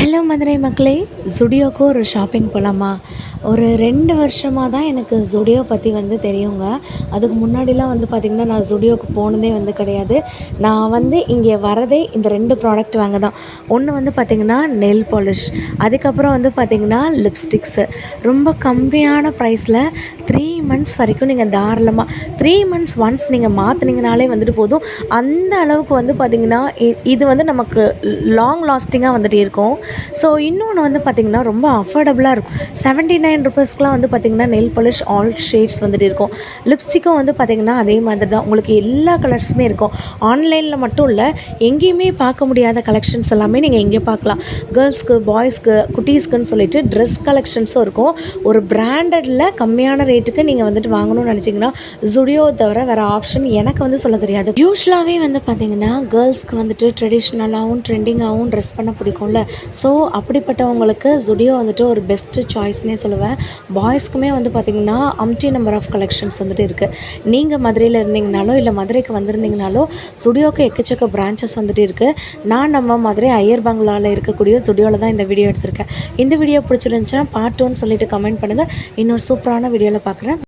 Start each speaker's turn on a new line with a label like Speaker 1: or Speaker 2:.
Speaker 1: Hello Madurai மக்களே, ஜுடியோக்கு ஒரு shopping போகலாமா? ஒரு 2 வருஷமாக தான் எனக்கு ஜுடியோ பற்றி தெரியுங்க. அதுக்கு முன்னாடிலாம் பார்த்திங்கன்னா, நான் ஜுடியோக்கு போனதே கிடையாது. நான் இங்கே வரதே இந்த 2 ப்ராடக்ட் வாங்க தான். ஒன்று பார்த்திங்கன்னா நெயில் பாலிஷ், அதுக்கப்புறம் பார்த்திங்கன்னா லிப்ஸ்டிக்ஸு. ரொம்ப கம்மியான ப்ரைஸில் 3 மந்த்ஸ் வரைக்கும் நீங்கள் தாராளமாக 3 மந்த்ஸ் ஒன்ஸ் நீங்கள் மாற்றினீங்கனாலே போதும். அந்த அளவுக்கு பார்த்திங்கன்னா இது நமக்கு லாங் லாஸ்டிங்காக இருக்கும். ஸோ இன்னொன்று பார்த்திங்கன்னா ரொம்ப அஃபோர்டபுளாக இருக்கும். 79 ருபீஸ்க்குலாம் பார்த்திங்கன்னா நெயில் பாலிஷ் ஆல் ஷேட்ஸ் இருக்கும். லிப்ஸ்டிக்கும் பார்த்திங்கன்னா அதே மாதிரி தான், உங்களுக்கு எல்லா கலர்ஸுமே இருக்கும். ஆன்லைனில் மட்டும் இல்லை, எங்கேயுமே பார்க்க முடியாத கலெக்ஷன்ஸ் எல்லாமே நீங்கள் இங்கே பார்க்கலாம். கேர்ள்ஸ்க்கு, பாய்ஸ்க்கு, குட்டீஸ்க்குன்னு சொல்லிட்டு ட்ரெஸ் கலெக்ஷன்ஸும் இருக்கும். ஒரு பிராண்டடில் கம்மியான ரேட்டுக்கு நீங்கள் வாங்கணும்னு நினச்சிங்கன்னா ஜுடியோ தவிர வேறு ஆப்ஷன் எனக்கு சொல்ல தெரியாது. யூஸ்வலாகவே பார்த்திங்கன்னா கேர்ள்ஸ்க்கு ட்ரெடிஷ்னலாகவும் ட்ரெண்டிங்காகவும் ட்ரெஸ் பண்ண பிடிக்கும்ல. ஸோ அப்படிப்பட்டவங்களுக்கு ஜுடியோ ஒரு பெஸ்ட்டு சாய்ஸ்னே சொல்லுவேன். பாய்ஸ்க்குமே பார்த்திங்கன்னா அம்டி நம்பர் ஆஃப் கலெக்ஷன்ஸ் இருக்குது. நீங்கள் மதுரையில் இருந்தீங்கனாலோ இல்லை மதுரைக்கு வந்திருந்தீங்கனாலோ ஜுடியோக்கு எக்கச்சக்க பிரான்ச்சஸ் இருக்குது. நான் நம்ம மதுரை ஐயர் பங்களாவில் இருக்கக்கூடிய ஜுடியோவில் தான் இந்த வீடியோ எடுத்திருக்கேன். இந்த வீடியோ பிடிச்சிருந்துச்சுன்னா பார்ட் 2ன்னு சொல்லிட்டு கமெண்ட் பண்ணுங்கள். இன்னொரு சூப்பரான வீடியோவில் பார்க்குறேன்.